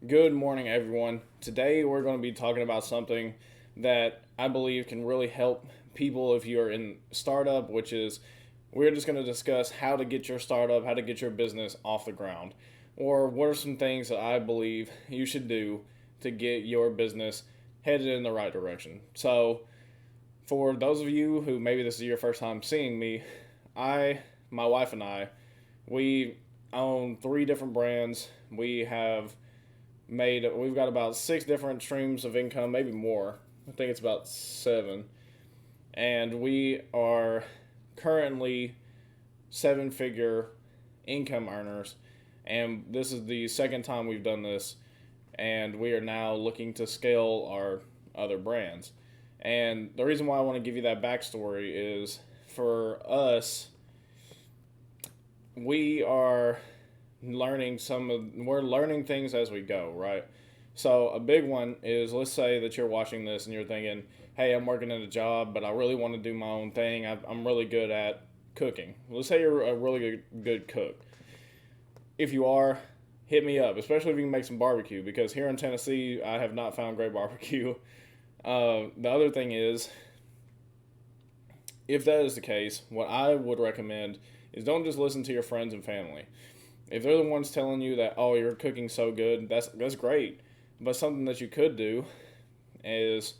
Good morning, everyone. Today we're going to be talking about something that I believe can really help people if you're in startup, which is we're just going to discuss how to get your startup, how to get your business off the ground, or what are some things that I believe you should do to get your business headed in the right direction. So, for those of you who maybe this is your first time seeing me, my wife and I, we own three different brands. We've got about six different streams of income, maybe more. I think it's about seven. And we are currently seven figure income earners. And this is the second time we've done this. And we are now looking to scale our other brands. And the reason why I want to give you that backstory is for us, we are we're learning things as we go, right? So a big one is, let's say that you're watching this and you're thinking, hey, I'm working at a job, but I really want to do my own thing. I'm really good at cooking. Let's say you're a really good cook. If you are, hit me up, especially if you can make some barbecue, because here in Tennessee I have not found great barbecue. The other thing is, if that is the case, what I would recommend is don't just listen to your friends and family. If they're the ones telling you that, oh, you're cooking so good, that's great. But something that you could do is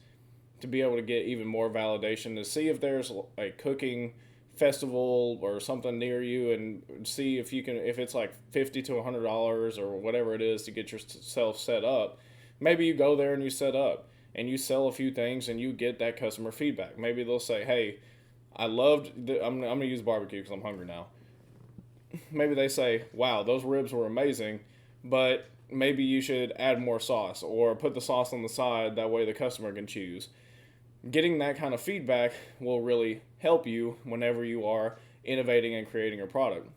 to be able to get even more validation to see if there's a cooking festival or something near you, and see if it's like $50 to $100 or whatever it is to get yourself set up. Maybe you go there and you set up and you sell a few things and you get that customer feedback. Maybe they'll say, hey, I'm gonna use barbecue because I'm hungry now. Maybe they say, wow, those ribs were amazing, but maybe you should add more sauce or put the sauce on the side. That way the customer can choose. Getting that kind of feedback will really help you whenever you are innovating and creating a product.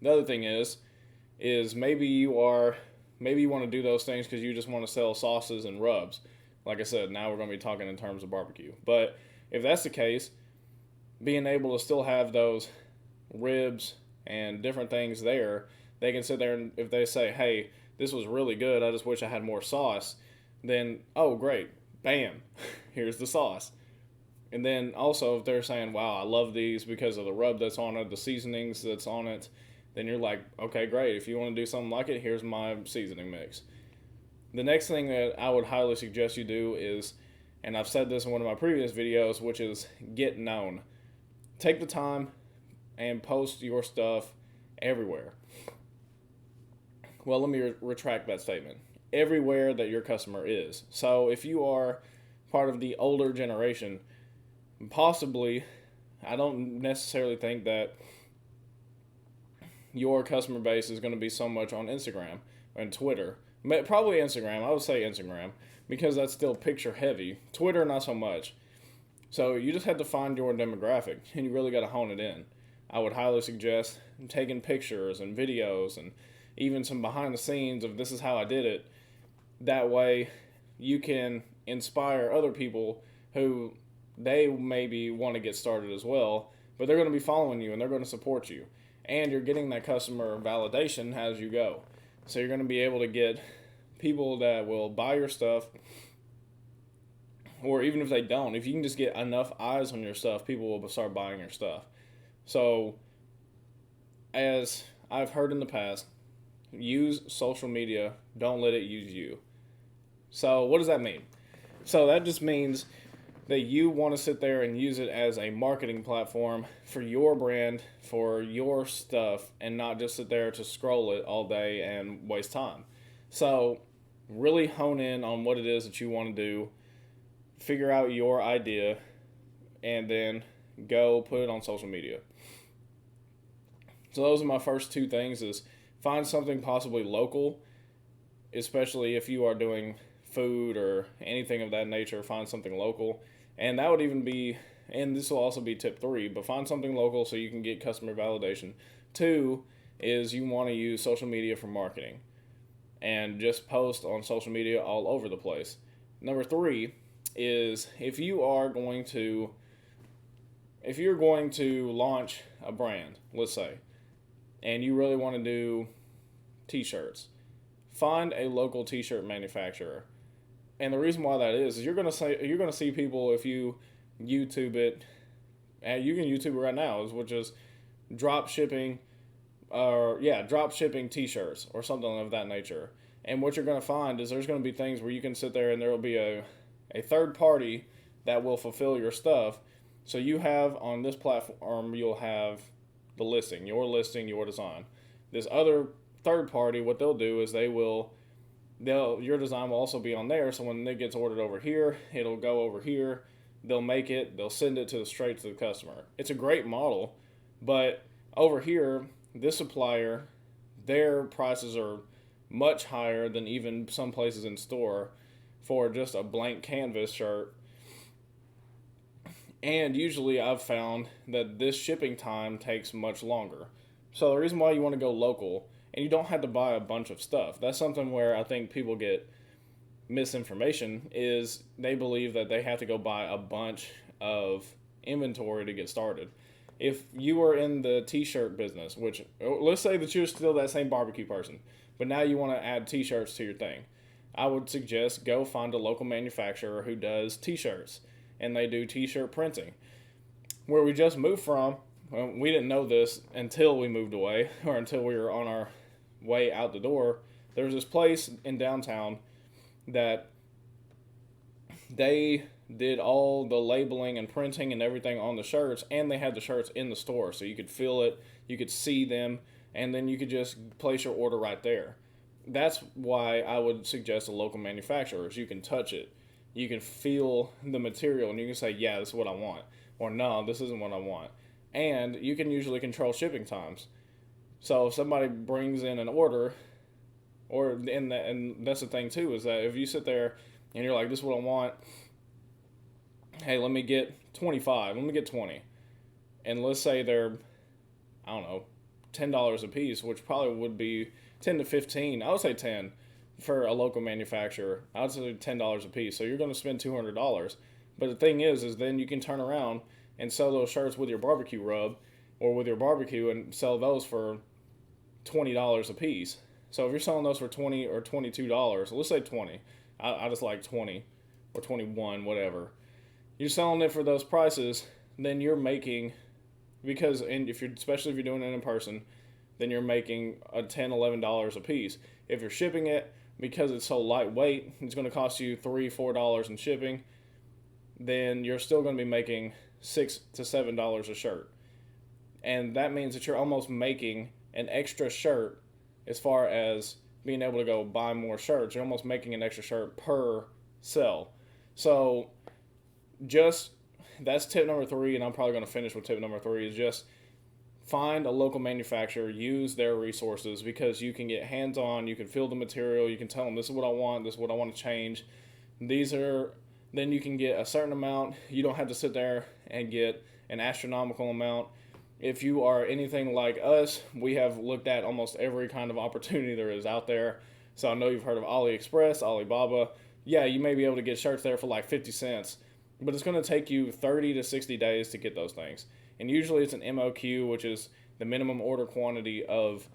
The other thing is maybe you want to do those things because you just want to sell sauces and rubs. Like I said, now we're going to be talking in terms of barbecue. But if that's the case, being able to still have those ribs and different things there, they can sit there and if they say, hey, this was really good, I just wish I had more sauce, then, oh, great, bam, here's the sauce. And then also, if they're saying, wow, I love these because of the rub that's on it, the seasonings that's on it, then you're like, okay, great. If you want to do something like it, here's my seasoning mix. The next thing that I would highly suggest you do is, and I've said this in one of my previous videos, which is get known. Take the time and post your stuff everywhere. Well, let me retract that statement. Everywhere that your customer is. So if you are part of the older generation, possibly, I don't necessarily think that your customer base is going to be so much on Instagram and Twitter. Probably Instagram. I would say Instagram because that's still picture heavy. Twitter, not so much. So you just have to find your demographic and you really got to hone it in. I would highly suggest taking pictures and videos and even some behind the scenes of this is how I did it. That way you can inspire other people who they maybe want to get started as well, but they're going to be following you and they're going to support you. And you're getting that customer validation as you go. So you're going to be able to get people that will buy your stuff, or even if they don't, if you can just get enough eyes on your stuff, people will start buying your stuff. So, as I've heard in the past, use social media, don't let it use you. So, what does that mean? So, that just means that you want to sit there and use it as a marketing platform for your brand, for your stuff, and not just sit there to scroll it all day and waste time. So, really hone in on what it is that you want to do, figure out your idea, and then go put it on social media. So those are my first two things: is find something possibly local, especially if you are doing food or anything of that nature. Find something local, and that would even be, and this will also be tip three, but find something local so you can get customer validation. Two is you want to use social media for marketing and just post on social media all over the place. Number three is if you're going to launch a brand, let's say, and you really want to do t-shirts, find a local t-shirt manufacturer. And the reason why that is you're gonna see people if you YouTube it, and you can YouTube it right now, which is drop shipping, drop shipping t-shirts or something of that nature. And what you're gonna find is there's gonna be things where you can sit there and there will be a third party that will fulfill your stuff. So you have on this platform, you'll have the listing, your design. This other third party, what they'll do is your design will also be on there. So when it gets ordered over here, it'll go over here. They'll make it. They'll send it straight to the customer. It's a great model, but over here, this supplier, their prices are much higher than even some places in store for just a blank canvas shirt. And usually I've found that this shipping time takes much longer. So the reason why you want to go local, and you don't have to buy a bunch of stuff. That's something where I think people get misinformation, is they believe that they have to go buy a bunch of inventory to get started. If you are in the t-shirt business, which let's say that you're still that same barbecue person, but now you want to add t-shirts to your thing, I would suggest go find a local manufacturer who does t-shirts, and they do t-shirt printing. Where we just moved from, we didn't know this until we moved away, or until we were on our way out the door. There was this place in downtown that they did all the labeling and printing and everything on the shirts, and they had the shirts in the store, so you could feel it, you could see them, and then you could just place your order right there. That's why I would suggest a local manufacturer, is you can touch it, you can feel the material, and you can say, yeah, this is what I want, or no, this isn't what I want. And you can usually control shipping times. So if somebody brings in an order, and that's the thing too, is that if you sit there and you're like, this is what I want, hey, let me get 25, let me get 20. And let's say they're, I don't know, $10 a piece, which probably would be 10 to 15. I would say 10 for a local manufacturer. I would say $10 a piece. So you're going to spend $200. But the thing is then you can turn around and sell those shirts with your barbecue rub or with your barbecue and sell those for $20 a piece. So if you're selling those for $20 or $22, let's say 20. I just like 20 or 21, whatever. You're selling it for those prices, then you're making, especially if you're doing it in person, then you're making $10, $11 a piece. If you're shipping it, because it's so lightweight, it's going to cost you $3, $4 in shipping, then you're still going to be making $6 to $7 a shirt. And that means that you're almost making an extra shirt as far as being able to go buy more shirts. You're almost making an extra shirt per sell. So that's tip number 3, and I'm probably going to finish with tip number 3, is just find a local manufacturer, use their resources, because you can get hands-on, you can feel the material, you can tell them this is what I want, this is what I want to change. Then you can get a certain amount. You don't have to sit there and get an astronomical amount. If you are anything like us, we have looked at almost every kind of opportunity there is out there. So I know you've heard of AliExpress, Alibaba. Yeah, you may be able to get shirts there for like 50 cents, but it's going to take you 30 to 60 days to get those things. And usually it's an MOQ, which is the minimum order quantity of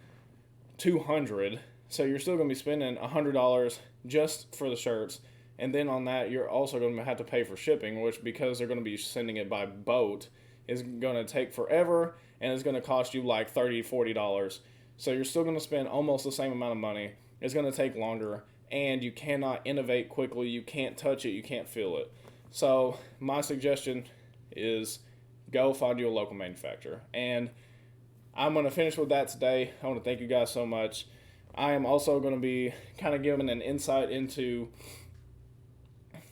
200. So you're still going to be spending $100 just for the shirts. And then on that, you're also going to have to pay for shipping, which, because they're going to be sending it by boat, is going to take forever, and it's going to cost you like $30, $40. So you're still going to spend almost the same amount of money. It's going to take longer, and you cannot innovate quickly. You can't touch it. You can't feel it. So my suggestion is go find you a local manufacturer. And I'm going to finish with that today. I want to thank you guys so much. I am also going to be kind of giving an insight into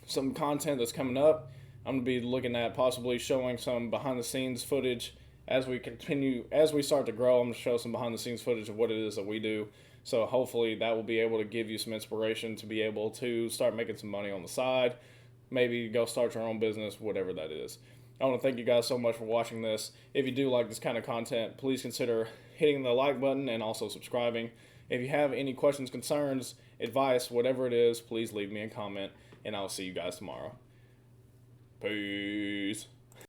some content that's coming up. I'm going to be looking at possibly showing some behind the scenes footage as we start to grow. I'm going to show some behind the scenes footage of what it is that we do. So hopefully that will be able to give you some inspiration to be able to start making some money on the side. Maybe go start your own business, whatever that is. I want to thank you guys so much for watching this. If you do like this kind of content, please consider hitting the like button and also subscribing. If you have any questions, concerns, advice, whatever it is, please leave me a comment, and I'll see you guys tomorrow. Peace.